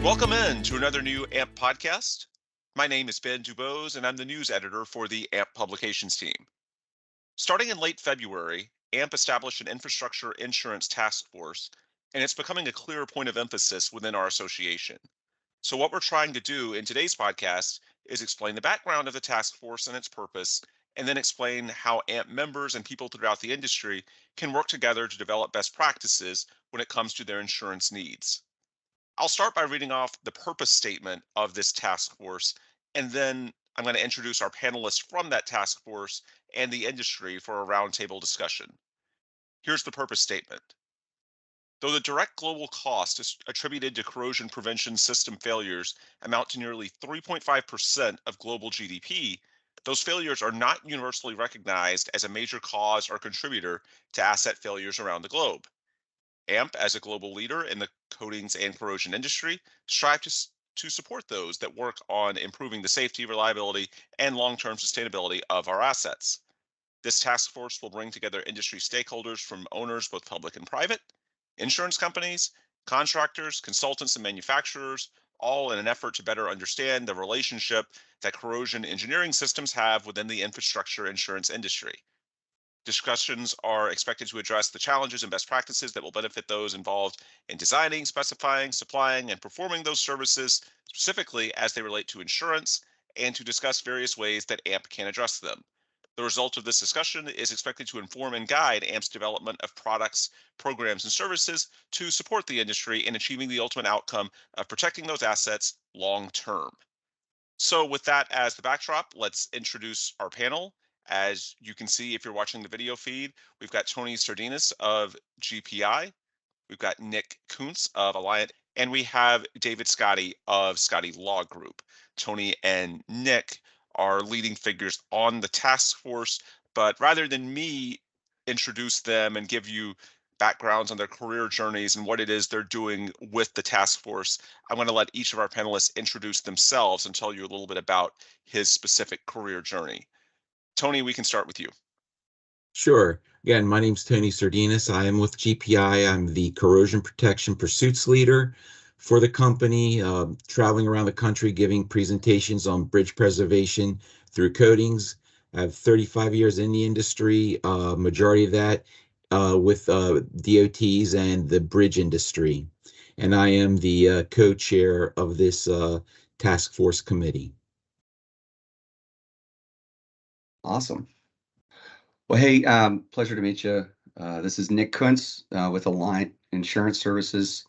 Welcome in to another new AMP podcast. My name is Ben Dubose, and I'm the news editor for the AMP publications team. Starting in late February, AMP established an infrastructure insurance task force, and it's becoming a clear point of emphasis within our association. So, what we're trying to do in today's podcast is explain the background of the task force and its purpose, and then explain how AMP members and people throughout the industry can work together to develop best practices when it comes to their insurance needs. I'll start by reading off the purpose statement of this task force, and then I'm going to introduce our panelists from that task force and the industry for a roundtable discussion. Here's the purpose statement. Though the direct global cost is attributed to corrosion prevention system failures amount to nearly 3.5% of global GDP, those failures are not universally recognized as a major cause or contributor to asset failures around the globe. AMP, as a global leader in the coatings and corrosion industry, strive to support those that work on improving the safety, reliability, and long-term sustainability of our assets. This task force will bring together industry stakeholders from owners, both public and private, insurance companies, contractors, consultants, and manufacturers, all in an effort to better understand the relationship that corrosion engineering systems have within the infrastructure insurance industry. Discussions are expected to address the challenges and best practices that will benefit those involved in designing, specifying, supplying, and performing those services, specifically as they relate to insurance, and to discuss various ways that AMP can address them. The result of this discussion is expected to inform and guide AMP's development of products, programs, and services to support the industry in achieving the ultimate outcome of protecting those assets long term. So with that as the backdrop, let's introduce our panel. As you can see, if you're watching the video feed, we've got Tony Serdenes of GPI, we've got Nick Kuntz of Alliant, and we have David Scotti of Scotti Law Group. Tony and Nick are leading figures on the task force, but rather than me introduce them and give you backgrounds on their career journeys and what it is they're doing with the task force, I'm going to let each of our panelists introduce themselves and tell you a little bit about his specific career journey. Tony, we can start with you. Sure. Again, my name's Tony Serdenes. I am with GPI. I'm the corrosion protection pursuits leader for the company, traveling around the country giving presentations on bridge preservation through coatings. I have 35 years in the industry, majority of that with DOTs and the bridge industry. And I am the co-chair of this task force committee. Awesome. Well, hey, pleasure to meet you. This is Nick Kuntz with Alliant Insurance Services.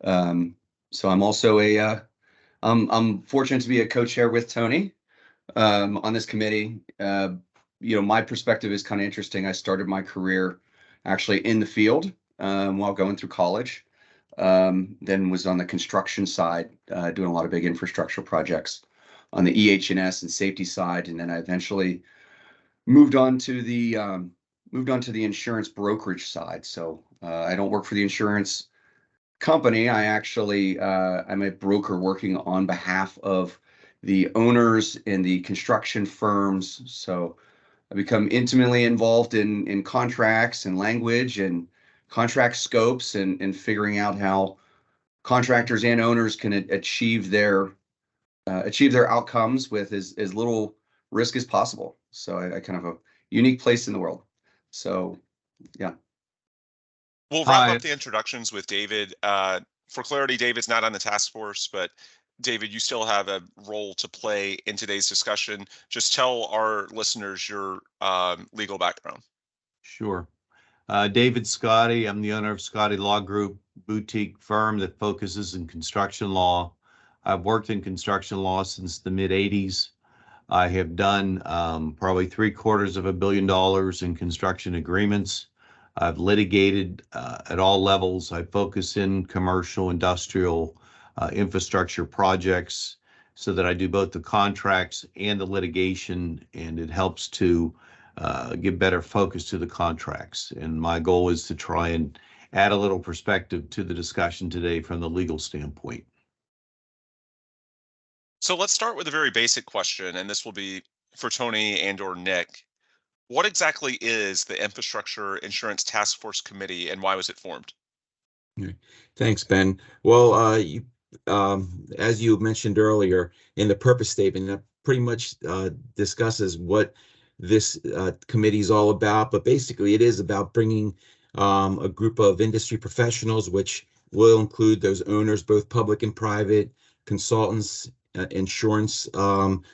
So I'm also I'm fortunate to be a co-chair with Tony on this committee. My perspective is kind of interesting. I started my career actually in the field while going through college. Then was on the construction side, doing a lot of big infrastructure projects on the EH&S and safety side, and then I eventually moved on to the insurance brokerage side. So I don't work for the insurance company. I actually I'm a broker working on behalf of the owners in the construction firms. So I become intimately involved in contracts and language and contract scopes and figuring out how contractors and owners can achieve their outcomes with as little risk as possible. So I kind of a unique place in the world. So, yeah. We'll wrap up the introductions with David. For clarity, David's not on the task force, but David, you still have a role to play in today's discussion. Just tell our listeners your legal background. Sure. David Scotti. I'm the owner of Scotti Law Group, boutique firm that focuses in construction law. I've worked in construction law since the mid-'80s. I have done probably $750 million in construction agreements. I've litigated at all levels. I focus in commercial, industrial, infrastructure projects so that I do both the contracts and the litigation, and it helps to give better focus to the contracts. And my goal is to try and add a little perspective to the discussion today from the legal standpoint. So let's start with a very basic question, and this will be for Tony and or Nick. What exactly is the Infrastructure Insurance Task Force Committee and why was it formed? Thanks, Ben. Well, you as you mentioned earlier in the purpose statement, that pretty much discusses what this committee is all about. But basically, it is about bringing a group of industry professionals, which will include those owners, both public and private, consultants, insurance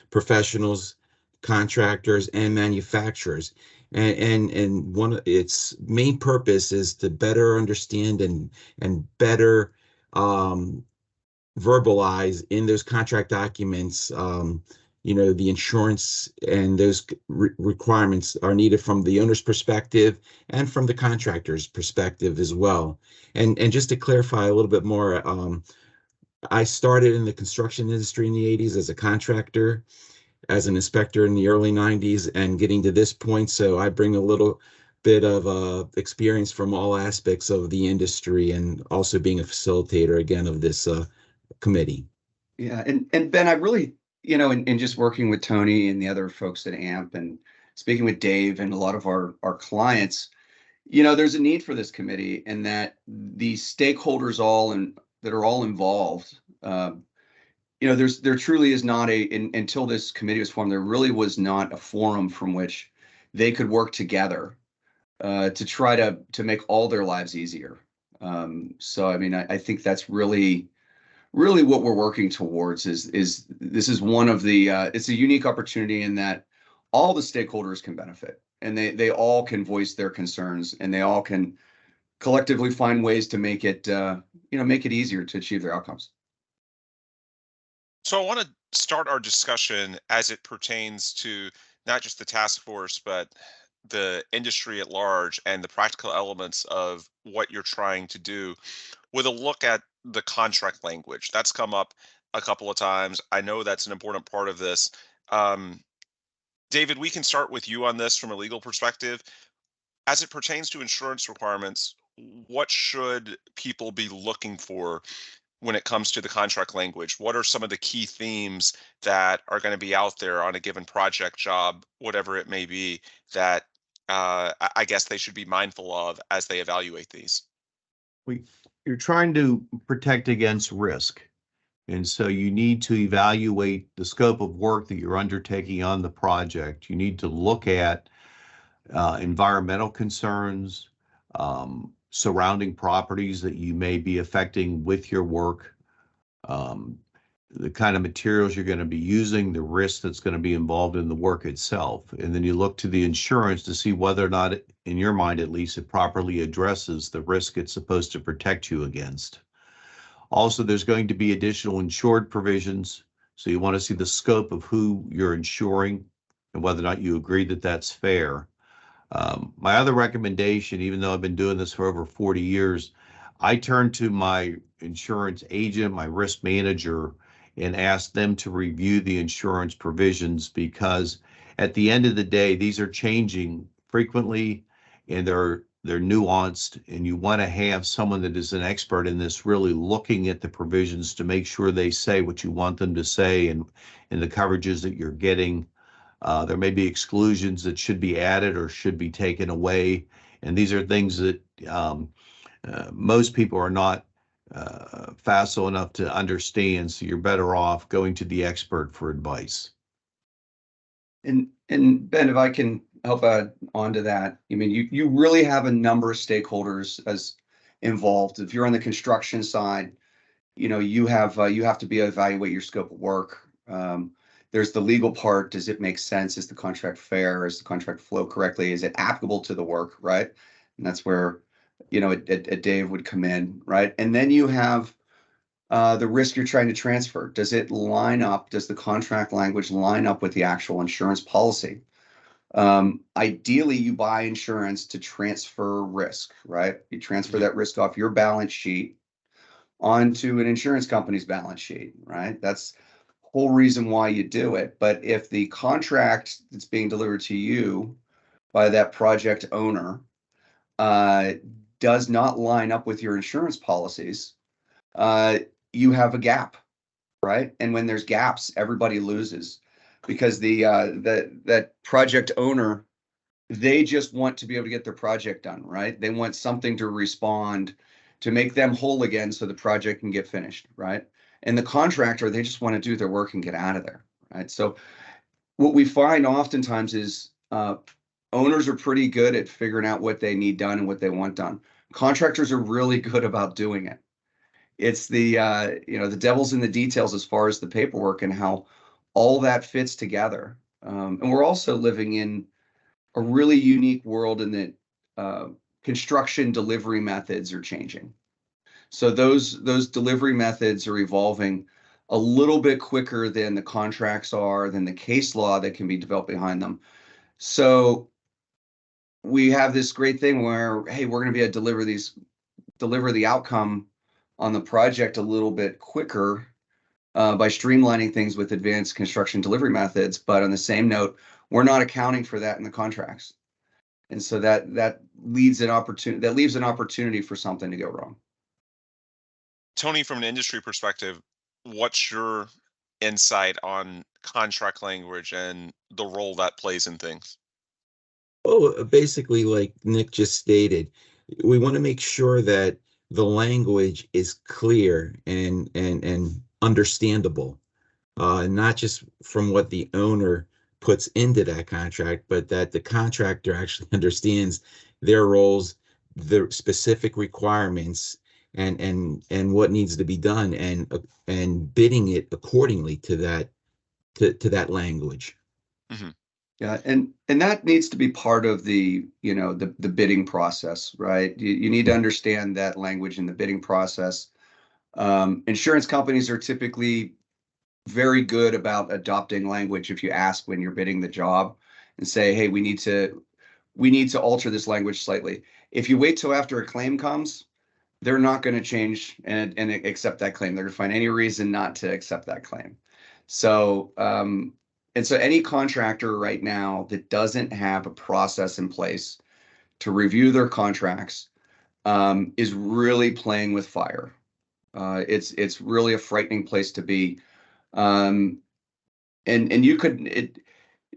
professionals, contractors, and manufacturers. And one of its main purpose is to better understand and better verbalize in those contract documents, the insurance and those requirements are needed from the owner's perspective and from the contractor's perspective as well. And just to clarify a little bit more, I started in the construction industry in the 80s as a contractor, as an inspector in the early 90s, and getting to this point. So I bring a little bit of experience from all aspects of the industry, and also being a facilitator again of this committee. Yeah, and Ben, I really, in just working with Tony and the other folks at AMP and speaking with Dave and a lot of our clients, there's a need for this committee, and that the stakeholders that are all involved, there truly is not until this committee was formed, there really was not a forum from which they could work together to try to make all their lives easier. So, I mean, I think that's really what we're working towards is this is one of the it's a unique opportunity in that all the stakeholders can benefit, and they all can voice their concerns, and they all can collectively find ways to make it make it easier to achieve their outcomes. So I want to start our discussion as it pertains to not just the task force, but the industry at large and the practical elements of what you're trying to do, with a look at the contract language. That's come up a couple of times. I know that's an important part of this. David, we can start with you on this from a legal perspective. As it pertains to insurance requirements, what should people be looking for when it comes to the contract language? What are some of the key themes that are going to be out there on a given project, job, whatever it may be, that I guess they should be mindful of as they evaluate these? You're trying to protect against risk. And so you need to evaluate the scope of work that you're undertaking on the project. You need to look at environmental concerns, surrounding properties that you may be affecting with your work, the kind of materials you're going to be using, the risk that's going to be involved in the work itself. And then you look to the insurance to see whether or not, in your mind at least, it properly addresses the risk it's supposed to protect you against. Also, there's going to be additional insured provisions. So you want to see the scope of who you're insuring and whether or not you agree that that's fair. My other recommendation, even though I've been doing this for over 40 years, I turn to my insurance agent, my risk manager, and ask them to review the insurance provisions, because at the end of the day, these are changing frequently and they're nuanced, and you want to have someone that is an expert in this really looking at the provisions to make sure they say what you want them to say, and the coverages that you're getting. There may be exclusions that should be added or should be taken away. And these are things that most people are not facile enough to understand. So you're better off going to the expert for advice. And Ben, if I can help add on to that, I mean, you really have a number of stakeholders as involved. If you're on the construction side, you have to evaluate your scope of work. There's the legal part. Does it make sense? Is the contract fair? Is the contract flow correctly? Is it applicable to the work, right? And that's where, a Dave would come in, right? And then you have the risk you're trying to transfer. Does it line up? Does the contract language line up with the actual insurance policy? Ideally, you buy insurance to transfer risk, right? You transfer that risk off your balance sheet onto an insurance company's balance sheet, right? That's whole reason why you do it. But if the contract that's being delivered to you by that project owner does not line up with your insurance policies, you have a gap, right? And when there's gaps, everybody loses, because that project owner, they just want to be able to get their project done, right? They want something to respond to make them whole again so the project can get finished, right? And the contractor, they just want to do their work and get out of there, right? So what we find oftentimes is owners are pretty good at figuring out what they need done and what they want done. Contractors are really good about doing it. It's the the devil's in the details as far as the paperwork and how all that fits together. And we're also living in a really unique world in that construction delivery methods are changing. So those delivery methods are evolving a little bit quicker than the contracts are, than the case law that can be developed behind them. So we have this great thing where, hey, we're going to be able to deliver the outcome on the project a little bit quicker by streamlining things with advanced construction delivery methods. But on the same note, we're not accounting for that in the contracts. And so that leaves an opportunity for something to go wrong. Tony, from an industry perspective, what's your insight on contract language and the role that plays in things? Oh, basically, like Nick just stated, we want to make sure that the language is clear and understandable, not just from what the owner puts into that contract, but that the contractor actually understands their roles, the specific requirements, and what needs to be done, and bidding it accordingly to that language. Mm-hmm. Yeah, and that needs to be part of the the bidding process, right? You need to understand that language in the bidding process. Insurance companies are typically very good about adopting language if you ask when you're bidding the job and say, hey, we need to alter this language slightly. If you wait till after a claim comes, they're not going to change and accept that claim. They're going to find any reason not to accept that claim. So and so any contractor right now that doesn't have a process in place to review their contracts is really playing with fire. It's really a frightening place to be. And you could,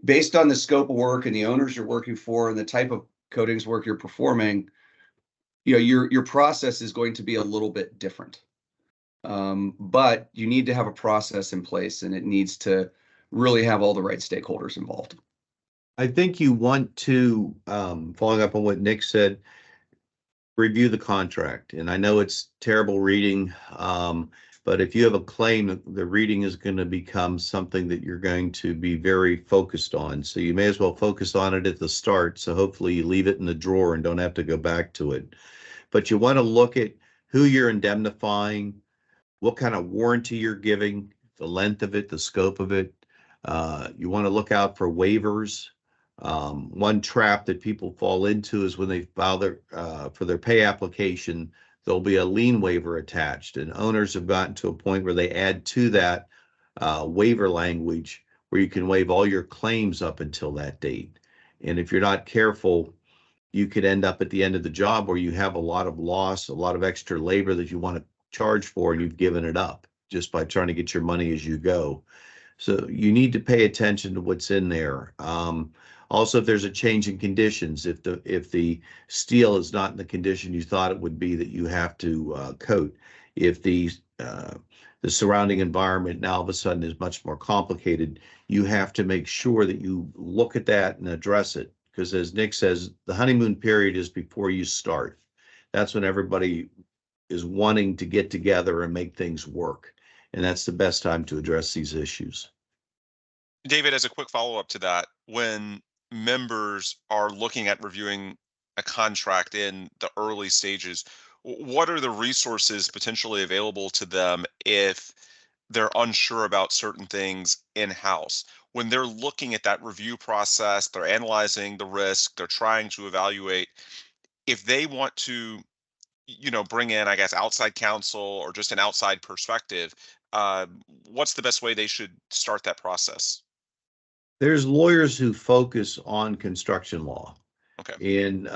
based on the scope of work and the owners you're working for and the type of coatings work you're performing, your process is going to be a little bit different. But you need to have a process in place, and it needs to really have all the right stakeholders involved. I think you want to, following up on what Nick said, review the contract. And I know it's terrible reading, but if you have a claim, the reading is going to become something that you're going to be very focused on. So you may as well focus on it at the start. So hopefully you leave it in the drawer and don't have to go back to it. But you want to look at who you're indemnifying, what kind of warranty you're giving, the length of it, the scope of it. You want to look out for waivers. One trap that people fall into is when they file for their pay application, there'll be a lien waiver attached, and owners have gotten to a point where they add to that waiver language where you can waive all your claims up until that date. And if you're not careful, you could end up at the end of the job where you have a lot of loss, a lot of extra labor that you want to charge for, and you've given it up just by trying to get your money as you go. So you need to pay attention to what's in there. Also, if there's a change in conditions, if the steel is not in the condition you thought it would be, that you have to coat. If the surrounding environment now all of a sudden is much more complicated, you have to make sure that you look at that and address it. Because as Nick says, the honeymoon period is before you start. That's when everybody is wanting to get together and make things work. And that's the best time to address these issues. David, as a quick follow-up to that, when members are looking at reviewing a contract in the early stages, what are the resources potentially available to them if they're unsure about certain things in-house? When they're looking at that review process, they're analyzing the risk, they're trying to evaluate, if they want to bring in, I guess, outside counsel or just an outside perspective, what's the best way they should start that process? There's lawyers who focus on construction law. Okay. And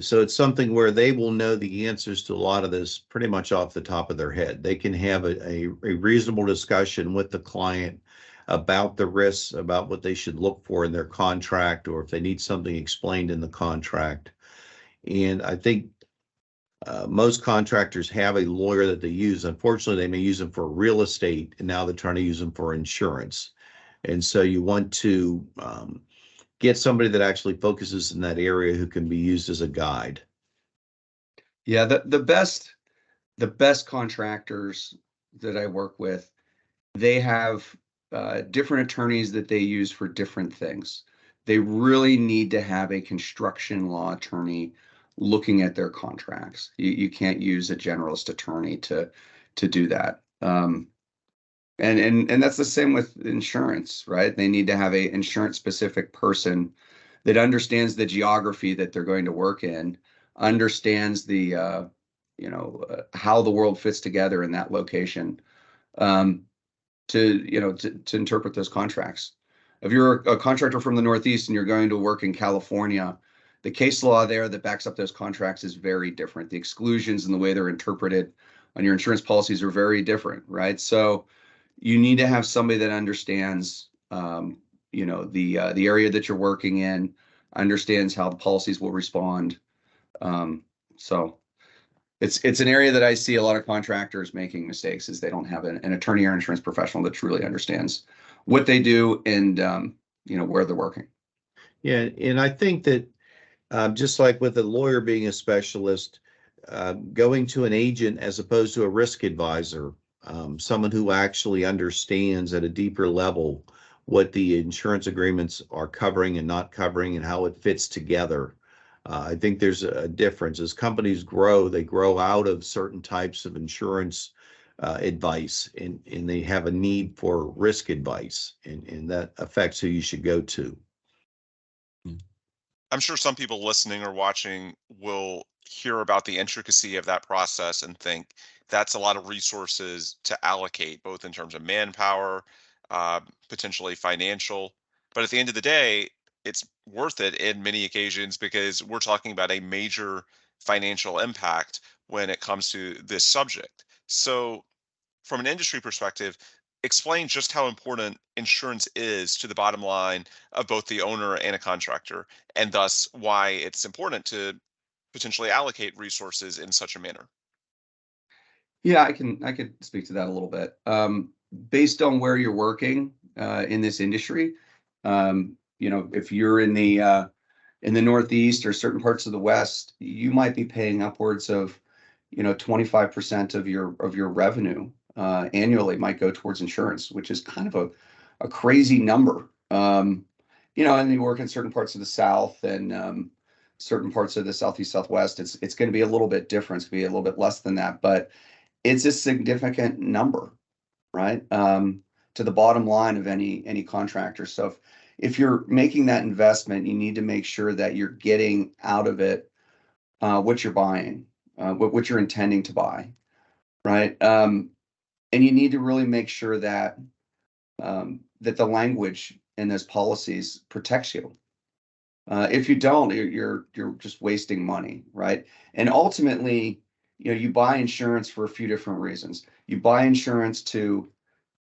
so it's something where they will know the answers to a lot of this pretty much off the top of their head. They can have a reasonable discussion with the client about the risks, about what they should look for in their contract, or if they need something explained in the contract. And I think Most contractors have a lawyer that they use. Unfortunately, they may use them for real estate, and now they're trying to use them for insurance. And so you want to get somebody that actually focuses in that area who can be used as a guide. Yeah, the best contractors that I work with, they have different attorneys that they use for different things. They really need to have a construction law attorney looking at their contracts. You can't use a generalist attorney to do that. And that's the same with insurance, right? They need to have a insurance specific person that understands the geography that they're going to work in, understands the how the world fits together in that location, to interpret those contracts. If you're a contractor from the Northeast and you're going to work in California, the case law there that backs up those contracts is very different. The exclusions and the way they're interpreted on your insurance policies are very different, right? So you need to have somebody that understands, the area that you're working in, understands how the policies will respond. So it's an area that I see a lot of contractors making mistakes, is they don't have an attorney or insurance professional that truly understands what they do and where they're working. Yeah, and I think that just like with a lawyer being a specialist, going to an agent as opposed to a risk advisor, someone who actually understands at a deeper level what the insurance agreements are covering and not covering and how it fits together. I think there's a difference. As companies grow, they grow out of certain types of insurance advice, and they have a need for risk advice, and that affects who you should go to. I'm sure some people listening or watching will hear about the intricacy of that process and think that's a lot of resources to allocate, both in terms of manpower, potentially financial. But at the end of the day, it's worth it in many occasions because we're talking about a major financial impact when it comes to this subject. So, from an industry perspective, explain just how important insurance is to the bottom line of both the owner and a contractor, and thus why it's important to potentially allocate resources in such a manner. Yeah, I could speak to that a little bit. Based on where you're working in this industry, if you're in the Northeast or certain parts of the West, you might be paying upwards of 25% of your revenue annually might go towards insurance, which is kind of a crazy number. And you work in certain parts of the South and certain parts of the Southeast, Southwest, it's going to be a little bit different. It's going to be a little bit less than that, but it's a significant number, right? To the bottom line of any contractor. So if you're making that investment, you need to make sure that you're getting out of it what you're buying, what you're intending to buy, right? And you need to really make sure that that the language in those policies protects you. If you don't, you're just wasting money, right? And ultimately, you buy insurance for a few different reasons. You buy insurance to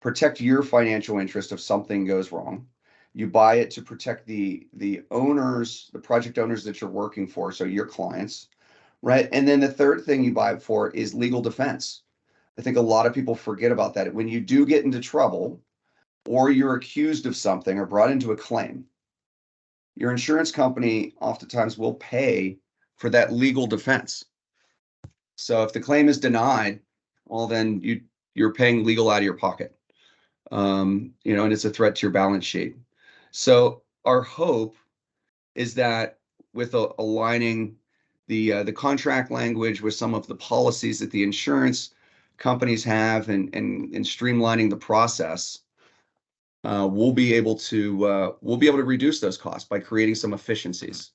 protect your financial interest if something goes wrong. You buy it to protect the owners, the project owners that you're working for, so your clients, right? And then the third thing you buy it for is legal defense. I think a lot of people forget about that. When you do get into trouble or you're accused of something or brought into a claim, your insurance company oftentimes will pay for that legal defense. So if the claim is denied, well, then you're paying legal out of your pocket, and it's a threat to your balance sheet. So our hope is that with aligning the contract language with some of the policies that the insurance companies have and streamlining the process, we'll be able to reduce those costs by creating some efficiencies.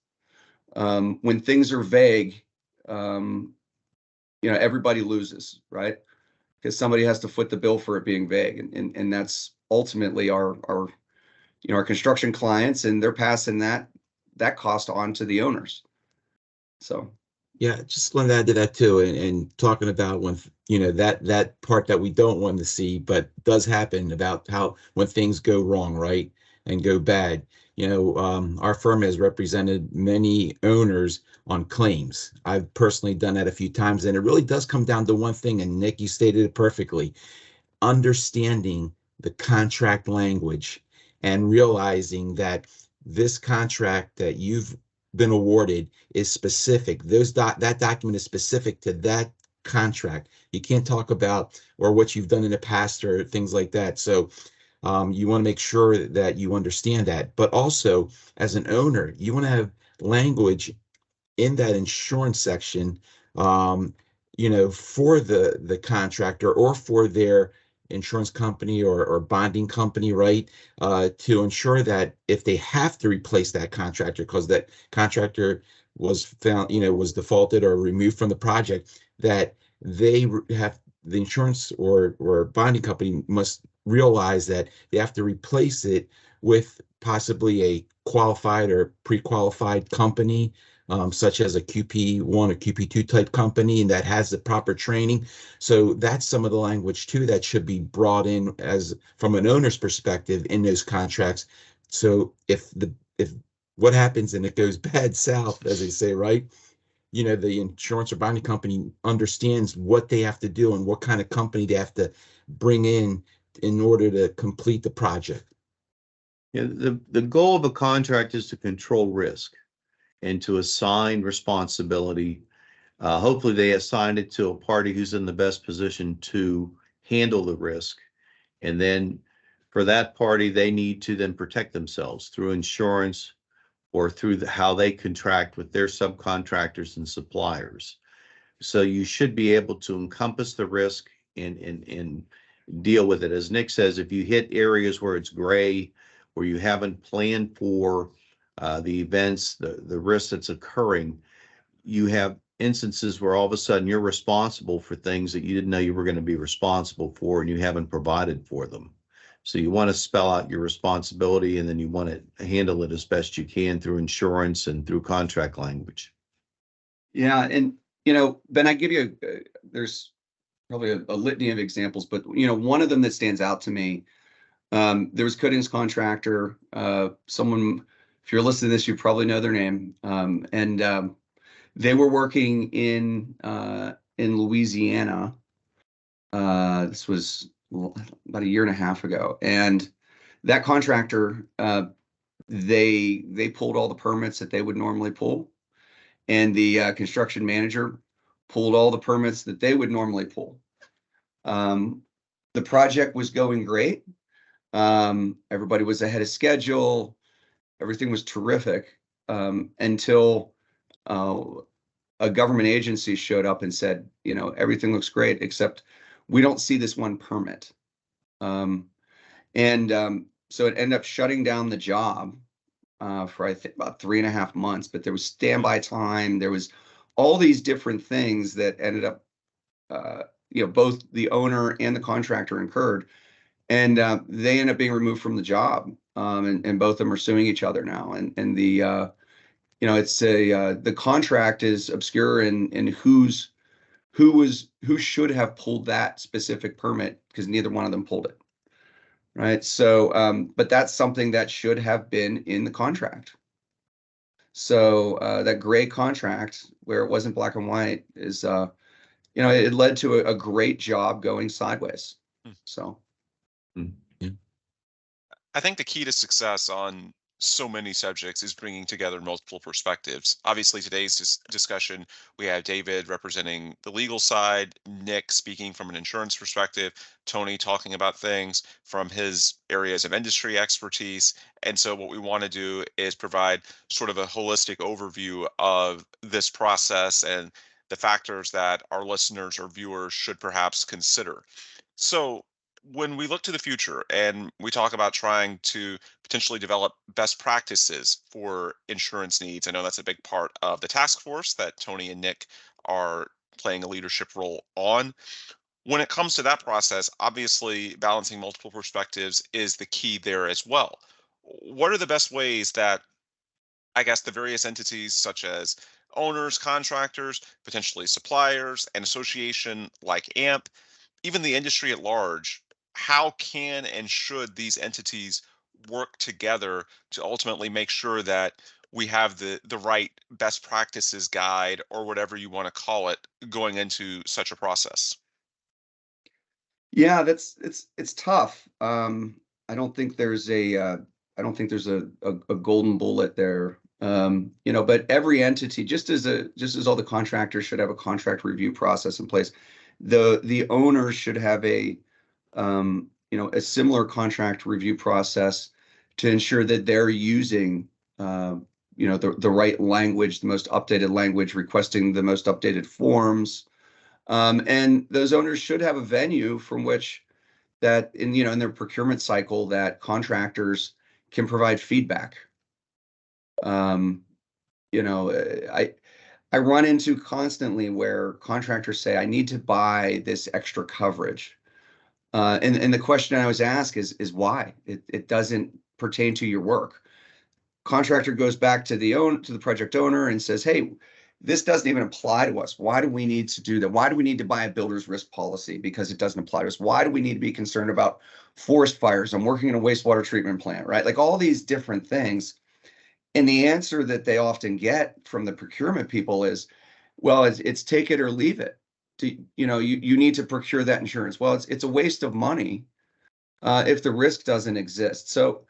When things are vague, everybody loses, right? Because somebody has to foot the bill for it being vague, and that's ultimately our construction clients, and they're passing that cost on to the owners. So yeah, just wanted to add to that too, and talking about when that part that we don't want to see but does happen, about how when things go wrong, right? and go bad. Our firm has represented many owners on claims. I've personally done that a few times, and it really does come down to one thing, and Nick, you stated it perfectly: understanding the contract language and realizing that this contract that you've been awarded is specific. That document is specific to that contract. You can't talk about or what you've done in the past or things like that. So you want to make sure that you understand that. But also, as an owner, you want to have language in that insurance section, for the contractor or for their insurance company or bonding company, right? To ensure that if they have to replace that contractor because that contractor was found, was defaulted or removed from the project, that they have the insurance or bonding company must realize that they have to replace it with possibly a qualified or pre-qualified company, such as a QP1 or QP2 type company, and that has the proper training. So that's some of the language too that should be brought in as from an owner's perspective in those contracts. So if what happens and it goes bad south, as they say, right? The insurance or bonding company understands what they have to do and what kind of company they have to bring in order to complete the project. Yeah, the goal of a contract is to control risk and to assign responsibility. Hopefully they assign it to a party who's in the best position to handle the risk. And then for that party, they need to then protect themselves through insurance or through how they contract with their subcontractors and suppliers. So you should be able to encompass the risk and deal with it. As Nick says, if you hit areas where it's gray, where you haven't planned for the events, the risk that's occurring, you have instances where all of a sudden you're responsible for things that you didn't know you were going to be responsible for, and you haven't provided for them. So you want to spell out your responsibility, and then you want to handle it as best you can through insurance and through contract language. Yeah, and Ben, I give you there's probably a litany of examples, but one of them that stands out to me. There was coatings contractor, someone, if you're listening to this, you probably know their name. And they were working in Louisiana. This was about a year and a half ago. And that contractor, they pulled all the permits that they would normally pull. And the construction manager pulled all the permits that they would normally pull. The project was going great. Everybody was ahead of schedule. Everything was terrific until a government agency showed up and said, everything looks great, except we don't see this one permit. So it ended up shutting down the job for, I think, about 3.5 months, but there was standby time. There was all these different things that ended up, both the owner and the contractor incurred. And they end up being removed from the job, and both of them are suing each other now. And the it's the contract is obscure in who should have pulled that specific permit, because neither one of them pulled it, right? So, but that's something that should have been in the contract. So that gray contract where it wasn't black and white is, it led to a great job going sideways. So. Yeah. I think the key to success on so many subjects is bringing together multiple perspectives. Obviously, today's discussion, we have David representing the legal side, Nick speaking from an insurance perspective, Tony talking about things from his areas of industry expertise. And so what we want to do is provide sort of a holistic overview of this process and the factors that our listeners or viewers should perhaps consider. So when we look to the future and we talk about trying to potentially develop best practices for insurance needs, I know that's a big part of the task force that Tony and Nick are playing a leadership role on. When it comes to that process, obviously balancing multiple perspectives is the key there as well. What are the best ways that, I guess, the various entities such as owners, contractors, potentially suppliers, an association like AMP, even the industry at large, how can and should these entities work together to ultimately make sure that we have the right best practices guide, or whatever you want to call it, going into such a process? Yeah, it's tough. I don't think there's I don't think there's a golden bullet there. But every entity, just as all the contractors should have a contract review process in place, the owners should have a similar contract review process to ensure that they're using the right language, the most updated language, requesting the most updated forms. And those owners should have a venue from which that in their procurement cycle that contractors can provide feedback. Um, I run into constantly where contractors say, I need to buy this extra coverage. And the question I always ask is why? It doesn't pertain to your work. Contractor goes back to the project owner and says, hey, this doesn't even apply to us. Why do we need to do that? Why do we need to buy a builder's risk policy? Because it doesn't apply to us. Why do we need to be concerned about forest fires? I'm working in a wastewater treatment plant, right? Like all these different things. And the answer that they often get from the procurement people is, well, it's take it or leave it. You need to procure that insurance. Well, it's a waste of money if the risk doesn't exist. So,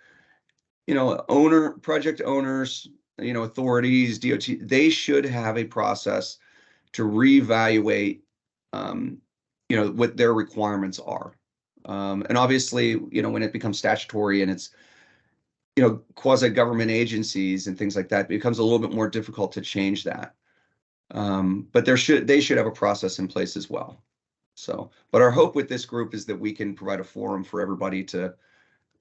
project owners, authorities, DOT, they should have a process to reevaluate, what their requirements are. And obviously, when it becomes statutory and it's, quasi-government agencies and things like that, it becomes a little bit more difficult to change that. But they should have a process in place as well. So, but our hope with this group is that we can provide a forum for everybody to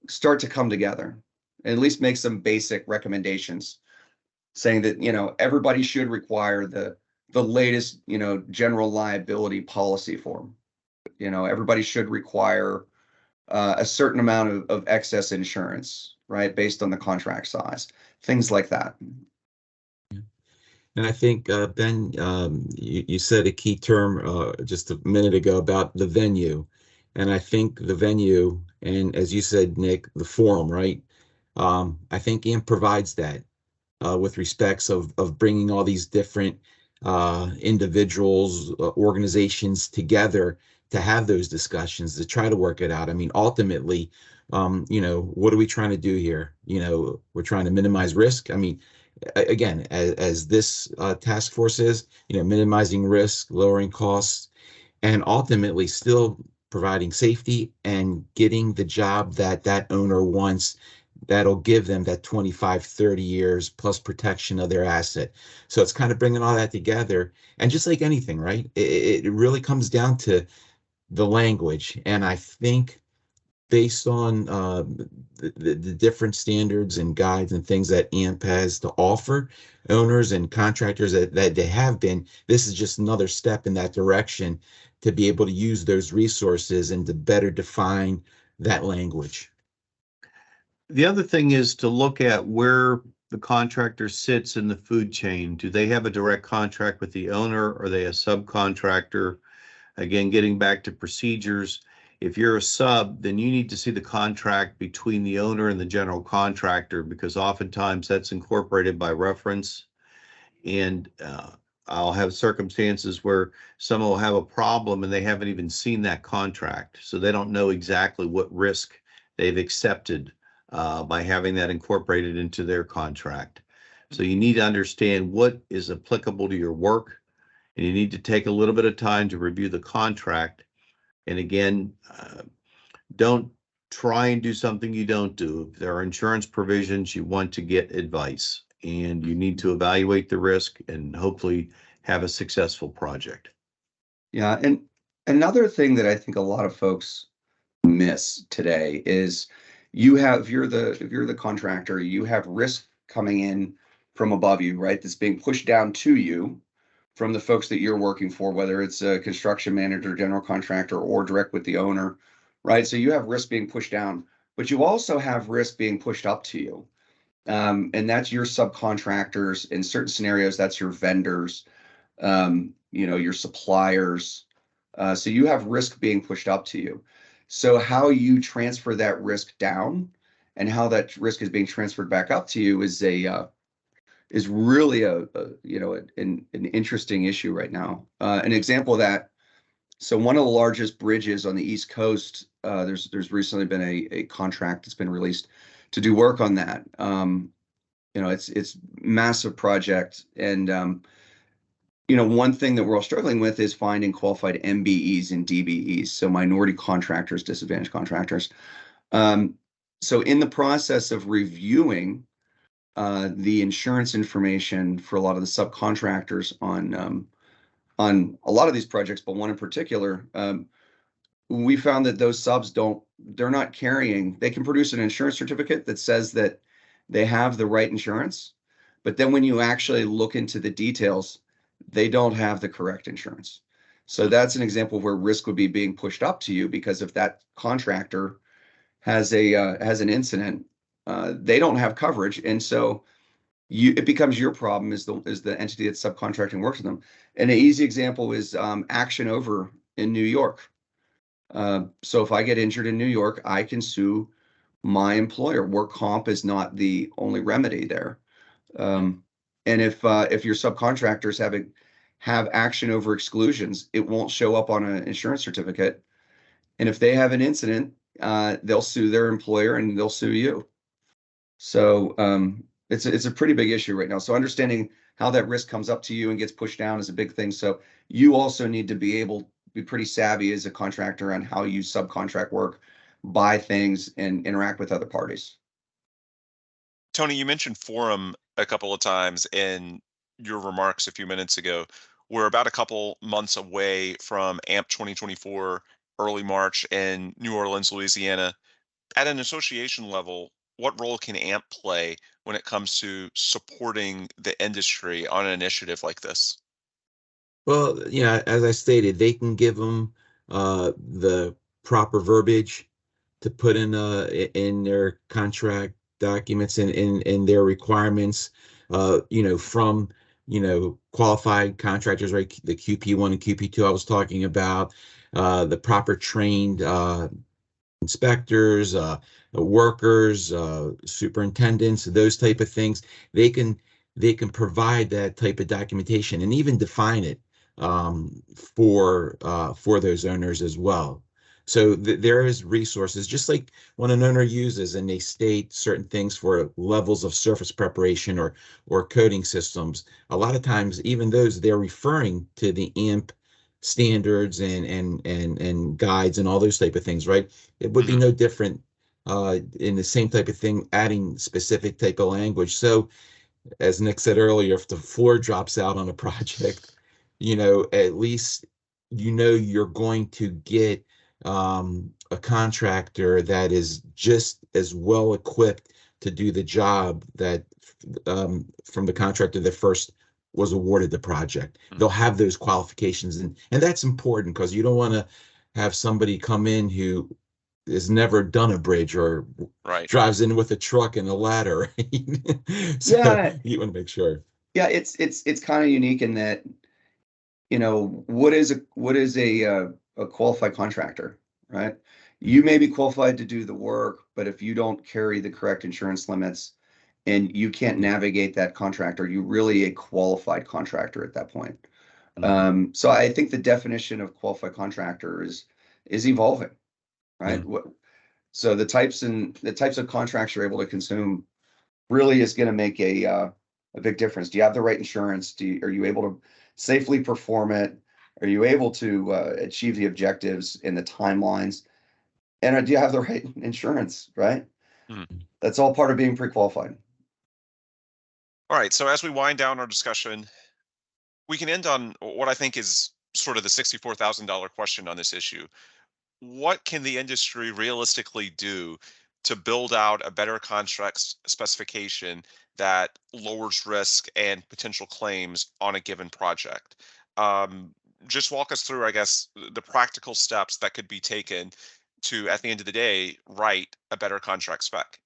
start to come together and at least make some basic recommendations saying that, everybody should require the latest, general liability policy form. Everybody should require a certain amount of excess insurance, right, based on the contract size, things like that. And I think, Ben, you said a key term just a minute ago about the venue. And I think the venue, and as you said, Nick, the forum, right? I think AMP provides that with respects of bringing all these different individuals, organizations together to have those discussions, to try to work it out. I mean, ultimately, what are we trying to do here? We're trying to minimize risk. I mean, again, as this task force is, minimizing risk, lowering costs, and ultimately still providing safety and getting the job that owner wants, that'll give them that 25, 30 years plus protection of their asset. So it's kind of bringing all that together. And just like anything, right? It really comes down to the language. And I think based on the different standards and guides and things that AMP has to offer owners and contractors that they have been, this is just another step in that direction to be able to use those resources and to better define that language. The other thing is to look at where the contractor sits in the food chain. Do they have a direct contract with the owner? Or are they a subcontractor? Again, getting back to procedures, if you're a sub, then you need to see the contract between the owner and the general contractor, because oftentimes that's incorporated by reference. And I'll have circumstances where someone will have a problem and they haven't even seen that contract. So they don't know exactly what risk they've accepted by having that incorporated into their contract. So you need to understand what is applicable to your work, and you need to take a little bit of time to review the contract. And again, don't try and do something you don't do. If there are insurance provisions, you want to get advice, and you need to evaluate the risk and hopefully have a successful project. Yeah, and another thing that I think a lot of folks miss today is if you're the contractor, you have risk coming in from above you, right? That's being pushed down to you from the folks that you're working for, whether it's a construction manager, general contractor, or direct with the owner, right? So you have risk being pushed down, but you also have risk being pushed up to you. And that's your subcontractors. In certain scenarios, that's your vendors, your suppliers. So you have risk being pushed up to you. So how you transfer that risk down and how that risk is being transferred back up to you is really an interesting issue right now. An example of that. So one of the largest bridges on the East Coast, there's recently been a contract that's been released to do work on that. It's massive project, and one thing that we're all struggling with is finding qualified MBEs and DBEs, so minority contractors, disadvantaged contractors. So in the process of reviewing the insurance information for a lot of the subcontractors on a lot of these projects, but one in particular, we found that those subs they're not carrying, they can produce an insurance certificate that says that they have the right insurance, but then when you actually look into the details, they don't have the correct insurance. So that's an example where risk would be being pushed up to you, because if that contractor has an incident, they don't have coverage, and so it becomes your problem as the entity that's subcontracting work with them. And an easy example is Action Over in New York. So if I get injured in New York, I can sue my employer. Work comp is not the only remedy there. And if your subcontractors have Action Over exclusions, it won't show up on an insurance certificate. And if they have an incident, they'll sue their employer and they'll sue you. So it's a pretty big issue right now. So understanding how that risk comes up to you and gets pushed down is a big thing. So you also need to be pretty savvy as a contractor on how you subcontract work, buy things, and interact with other parties. Tony, you mentioned forum a couple of times in your remarks a few minutes ago. We're about a couple months away from AMP 2024, early March in New Orleans, Louisiana. At an association level, what role can AMP play when it comes to supporting the industry on an initiative like this? Well, as I stated, they can give them the proper verbiage to put in their contract documents and in their requirements, from qualified contractors, right? The QP1 and QP2 I was talking about, the proper trained inspectors, workers, superintendents, those type of things. They can provide that type of documentation and even define it for those owners as well. So there is resources, just like when an owner uses and they state certain things for levels of surface preparation or coating systems. A lot of times, even those, they're referring to the AMP standards and guides and all those type of things, right? It would be no different in the same type of thing, adding specific type of language. So as Nick said earlier, if the floor drops out on a project, at least you're going to get a contractor that is just as well equipped to do the job that from the contractor that first was awarded the project. They'll have those qualifications, and that's important, because you don't want to have somebody come in who has never done a bridge or drives in with a truck and a ladder. So you want to make sure. Yeah, it's kind of unique in that, what is a qualified contractor, right? You may be qualified to do the work, but if you don't carry the correct insurance limits and you can't navigate that contractor, you're really a qualified contractor at that point. So I think the definition of qualified contractor is evolving, right? So the types of contracts you're able to consume really is going to make a big difference. Do you have the right insurance? Are you able to safely perform it? Are you able to achieve the objectives and the timelines? And do you have the right insurance, right? That's all part of being pre-qualified. All right, so as we wind down our discussion, we can end on what I think is sort of the $64,000 question on this issue. What can the industry realistically do to build out a better contract specification that lowers risk and potential claims on a given project? Just walk us through, I guess, the practical steps that could be taken to, at the end of the day, write a better contract spec.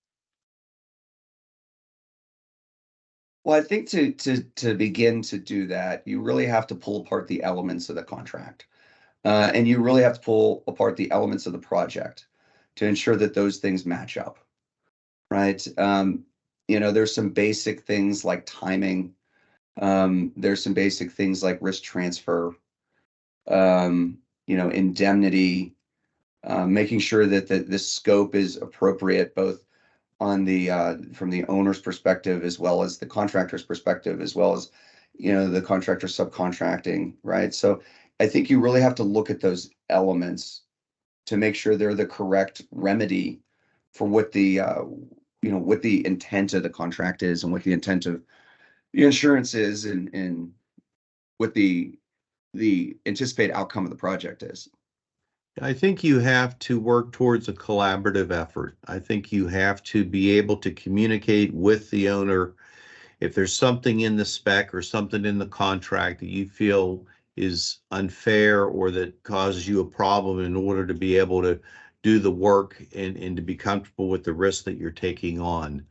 Well, I think to begin to do that, you really have to pull apart the elements of the contract. And you really have to pull apart the elements of the project to ensure that those things match up. right? There's some basic things like timing. There's some basic things like risk transfer, indemnity, making sure that the scope is appropriate, both on the from the owner's perspective as well as the contractor's perspective, as well as the contractor subcontracting, right? So I think you really have to look at those elements to make sure they're the correct remedy for what what the intent of the contract is, and what the intent of the insurance is, and what the anticipated outcome of the project is. I think you have to work towards a collaborative effort. I think you have to be able to communicate with the owner. If there's something in the spec or something in the contract that you feel is unfair or that causes you a problem, in order to be able to do the work and to be comfortable with the risk that you're taking on.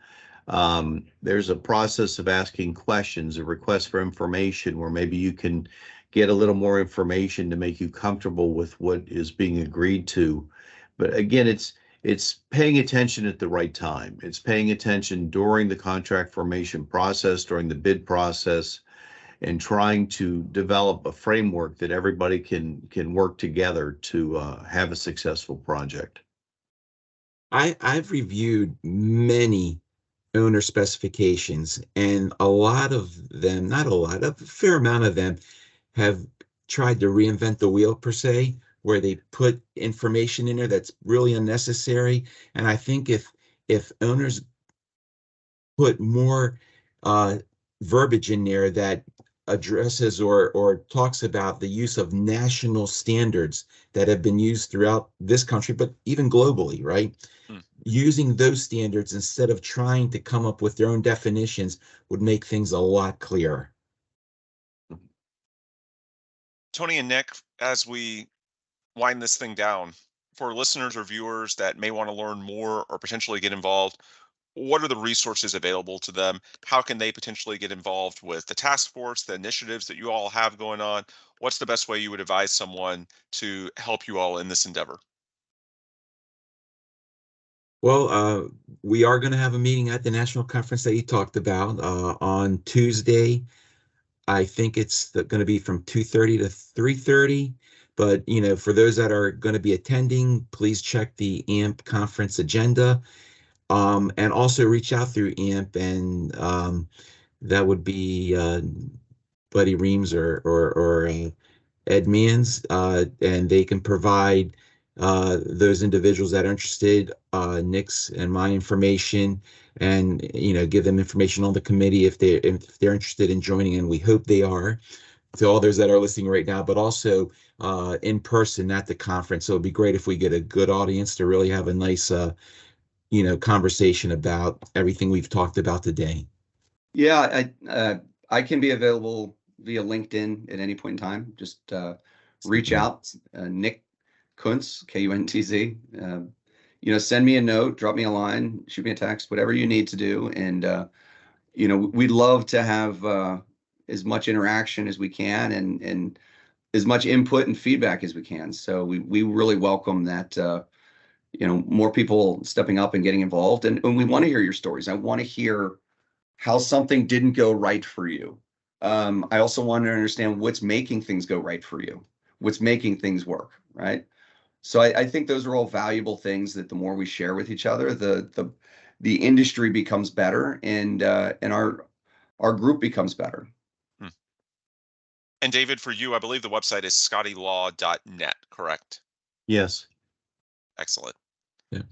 There's a process of asking questions, a request for information, where maybe you can get a little more information to make you comfortable with what is being agreed to. But again, it's paying attention at the right time. It's paying attention during the contract formation process, during the bid process, and trying to develop a framework that everybody can work together to have a successful project. I've reviewed many owner specifications, and a lot of them, not a lot, a fair amount of them have tried to reinvent the wheel per se, where they put information in there that's really unnecessary. And I think if owners put more verbiage in there that addresses or talks about the use of national standards that have been used throughout this country, but even globally, right? Using those standards instead of trying to come up with their own definitions would make things a lot clearer. Tony and Nick, as we wind this thing down, for listeners or viewers that may want to learn more or potentially get involved, what are the resources available to them? How can they potentially get involved with the task force, the initiatives that you all have going on? What's the best way you would advise someone to help you all in this endeavor? Well, we are going to have a meeting at the national conference that you talked about on Tuesday. I think it's going to be from 2:30 to 3:30. But, for those that are going to be attending, please check the AMP conference agenda, and also reach out through AMP, and that would be Buddy Reams or Ed Means, and they can provide those individuals that are interested, Nick's and my information, and give them information on the committee if they're interested in joining, and we hope they are, to all those that are listening right now, but also in person at the conference. So it'd be great if we get a good audience to really have a nice conversation about everything we've talked about today. Yeah, I can be available via LinkedIn at any point in time. Just reach out, Nick Kuntz, Kuntz. Send me a note, drop me a line, shoot me a text, whatever you need to do. And we'd love to have as much interaction as we can, and as much input and feedback as we can. So we really welcome that more people stepping up and getting involved. And we want to hear your stories. I want to hear how something didn't go right for you. I also want to understand what's making things go right for you, what's making things work, right? So I think those are all valuable things that the more we share with each other, the industry becomes better, and our group becomes better. And David, for you, I believe the website is scottilaw.net, correct? Yes. Excellent. Yeah.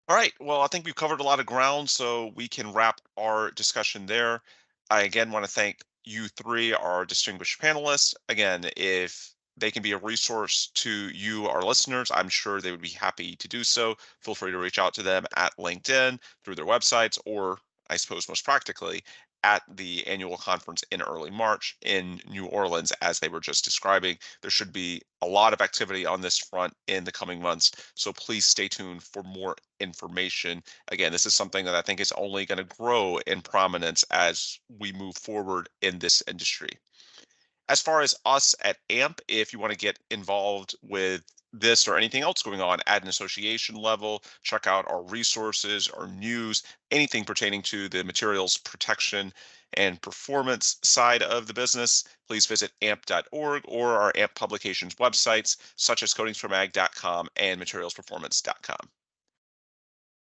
All right. Well, I think we've covered a lot of ground, so we can wrap our discussion there. I again want to thank you three, our distinguished panelists. Again, if they can be a resource to you, our listeners, I'm sure they would be happy to do so. Feel free to reach out to them at LinkedIn, through their websites, or I suppose most practically at the annual conference in early March in New Orleans, as they were just describing. There should be a lot of activity on this front in the coming months, so please stay tuned for more information. Again, this is something that I think is only going to grow in prominence as we move forward in this industry. As far as us at AMP, if you want to get involved with this or anything else going on at an association level, check out our resources, our news, anything pertaining to the materials protection and performance side of the business, please visit amp.org or our AMP publications websites, such as coatingsformag.com and materialsperformance.com.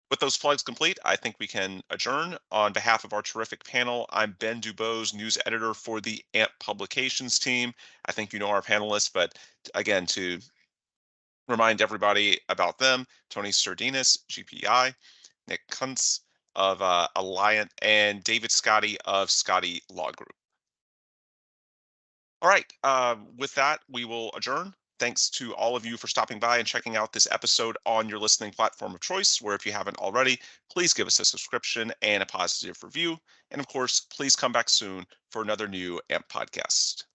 With those plugs complete, I think we can adjourn. On behalf of our terrific panel, I'm Ben Dubose, news editor for the AMP publications team. I think you know our panelists, but again, to remind everybody about them, Tony Serdenes, GPI, Nick Kuntz of Alliant, and David Scotti of Scotti Law Group. All right, with that, we will adjourn. Thanks to all of you for stopping by and checking out this episode on your listening platform of choice, where if you haven't already, please give us a subscription and a positive review. And of course, please come back soon for another new AMP podcast.